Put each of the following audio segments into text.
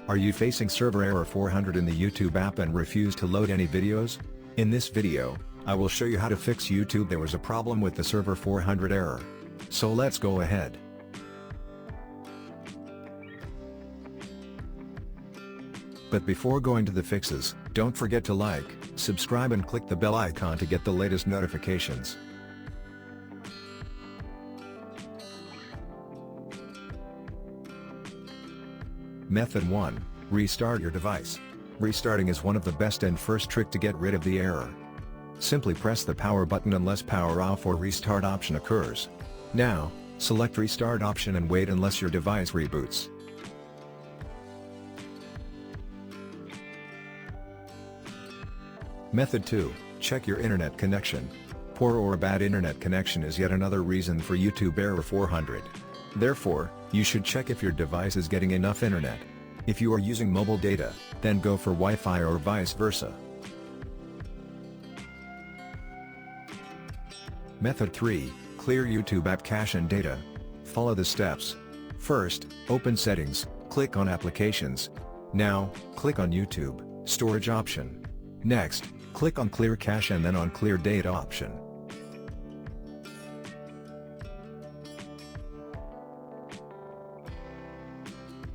Are you facing server error 400 in the YouTube app and refuse to load any videos? In this video, I will show you how to fix YouTube. There was a problem with the server 400 error. So let's go ahead. But before going to the fixes, don't forget to like, subscribe and click the bell icon to get the latest notifications. Method 1. Restart your device. Restarting is one of the best and first trick to get rid of the error. Simply press the power button unless power off or restart option occurs. Now, select restart option and wait unless your device reboots. Method 2. Check your internet connection. Poor or bad internet connection is yet another reason for YouTube error 400. Therefore, you should check if your device is getting enough internet. If you are using mobile data, then go for Wi-Fi or vice versa. Method 3. Clear YouTube app cache and data. Follow the steps. First, open Settings, click on Applications. Now, click on YouTube, Storage option. Next, click on Clear Cache and then on Clear Data option.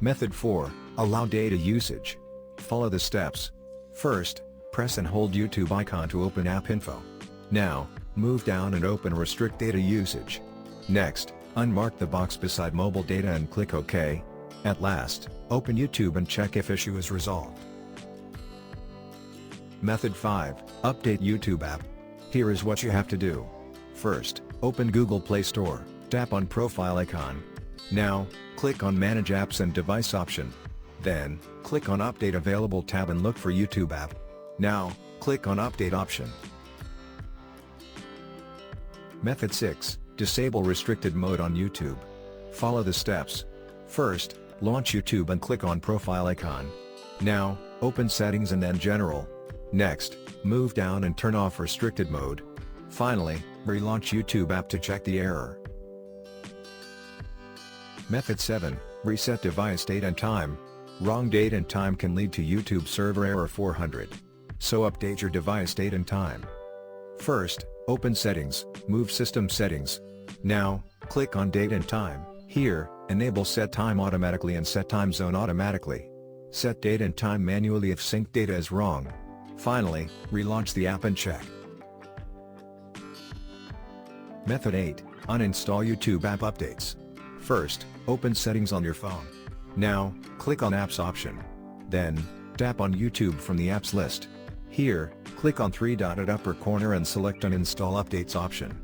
Method 4. Allow data usage. Follow the steps. First, press and hold YouTube icon to open App Info. Now, move down and open Restrict Data Usage. Next, unmark the box beside Mobile Data and click OK. At last, open YouTube and check if issue is resolved. Method 5. Update YouTube app. Here is what you have to do. First, open Google Play Store, tap on Profile icon. Now, click on Manage Apps and Device option. Then, click on Update Available tab and look for YouTube app. Now, click on Update option. Method 6. Disable restricted mode on YouTube. Follow the steps. First, launch YouTube and click on Profile icon. Now, open Settings and then General. Next, move down and turn off restricted mode. Finally, relaunch YouTube app to check the error. Method 7. Reset device date and time. Wrong date and time can lead to YouTube server error 400. So update your device date and time. First, open Settings, move System Settings. Now, click on Date and Time. Here, enable Set Time automatically and Set Time Zone automatically. Set date and time manually if sync data is wrong. Finally, relaunch the app and check. Method 8. Uninstall YouTube app updates. First, open Settings on your phone. Now, click on Apps option. Then, tap on YouTube from the apps list. Here, click on 3-dotted upper corner and select Uninstall Updates option.